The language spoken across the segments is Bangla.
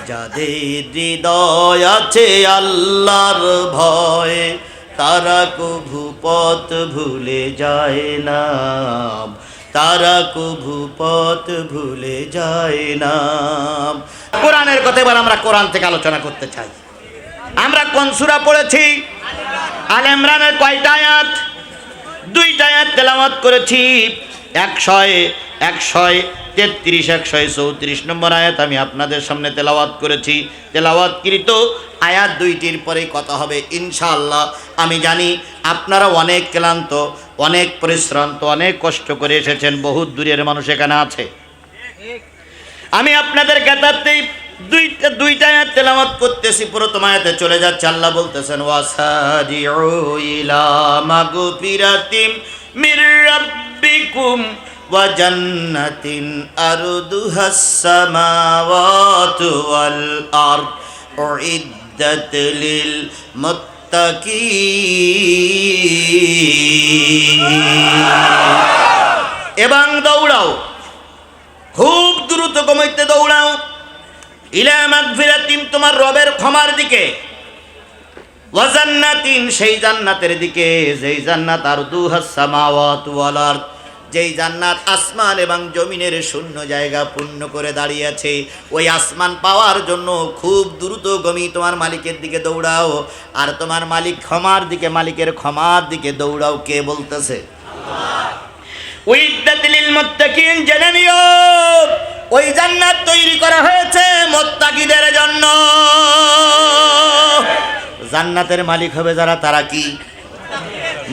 যাদের হৃদয় আছে আল্লাহর ভয়, তারা কভু পথ ভুলে যায় না, তারা কভু পথ ভুলে যায় না। কোরআনের কথা এবার আমরা কোরআন থেকে আলোচনা করতে চাই। আমরা কোন সূরা পড়েছি? আলে ইমরানের কয়টা আয়াত? 2টা আয়াত তেলাওয়াত করেছি। 133 134 নম্বর আয়াত আমি আপনাদের সামনে তেলাওয়াত করেছি। তেলাওয়াতকৃত আয়াত 2টির পরেই কথা হবে ইনশাআল্লাহ। আমি জানি আপনারা অনেক ক্লান্ত, অনেক পরিশ্রান্ত, অনেক কষ্ট করে এসেছেন, বহুত দূরের মানুষ এখানে আছে। আমি আপনাদের কাতারতেই দুইটা আয়াত তেলাওয়াত করতেছি। প্রথম আয়াতে চলে যাচ্ছে, আল্লাহ বলতেছেন ওয়াসারিউ ইলা মাগফিরাতিম মির রাব্বিকুম ওয়া জান্নাতিন আরদুহাস সামাওয়াতু ওয়াল আরদ উইদ্দাত লিল মুত্তাকিন। এবং দৌড়াও, খুব দ্রুত গতিতে দৌড়াও, ইলা মাগফিরাতিন তোমার রবের ক্ষমার দিকে, ওয়া জান্নাতিন সেই জান্নাতের দিকে, যেই জান্নাত আরদুহাস সামাওয়াতু ওয়াল আরদ, যেই জান্নাত আসমান এবং জমিনের শূন্য জায়গা পূর্ণ করে দাঁড়িয়ে আছে। ওই আসমান পাওয়ার জন্য খুব দ্রুতগামী তোমার মালিকের দিকে দৌড়াও। আর তোমার মালিক ক্ষমার দিকে, মালিকের ক্ষমার দিকে দৌড়াও। কে বলতেছে? আল্লাহ। উইদ্দাত লিল মুত্তাকিন, জেনে নিও ওই জান্নাত তৈরি করা হয়েছে মুত্তাকিদের জন্য। জান্নাতের মালিক হবে যারা, তারা কি?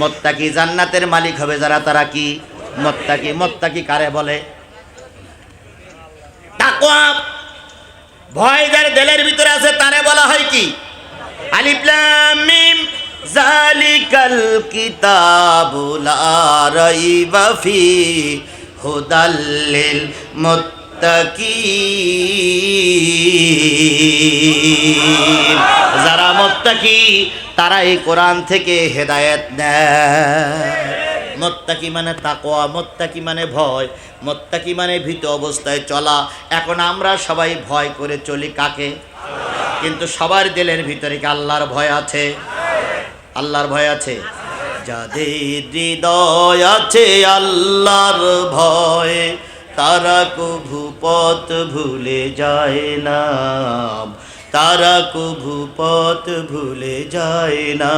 মুত্তাকি। জান্নাতের মালিক হবে যারা, তারা কি? মুত্তাকি। মুত্তাকি কারে বলে? তাকওয়া, ভয় যার দিলের ভিতরে আছে তারে বলা হয় কি? আলিফ লাম মিম যালিকাল কিতাবু লা রাইবা ফি হুদাল লিল মুত্তাকিন। যারা মুত্তাকি তারা এই কোরআন থেকে হেদায়েত নেয়। মুত্তাকি মানে তাকওয়া, মুত্তাকি মানে ভয়, মুত্তাকি মানে ভীত অবস্থায় চলা। এখন আমরা সবাই ভয় করে চলি কাকে? কিন্তু সবার দিলের ভিতরে কি আল্লাহর ভয় আছে? আল্লাহর ভয় আছে। যাদের হৃদয় আছে আল্লাহর ভয়, তারা কভু পথ ভুলে যায় না, তারা কভু পথ ভুলে যায় না।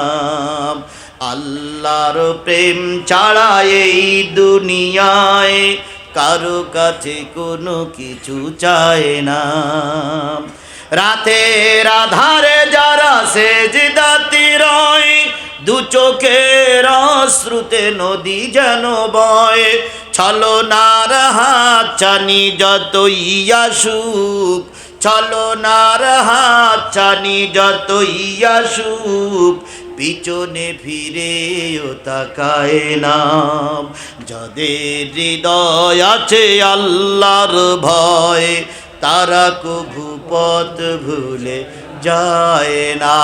আল্লাহর প্রেম ছাড়া এই দুনিয়ায় কারো কাছে কোনো কিছু চায় না। রাতের আধারে যারা সেজদাতে রয়, দু চোখের অশ্রুতে নদী যেন বয়। ছলনার হাত ছানি যতই আসুক, ছলনার হাত ছানি যতই আসুক, পিছনে ফিরেও তাকায় না। যাদের হৃদয় আছে আল্লাহর ভয়, তারা কভু পথ ভুলে যায় না।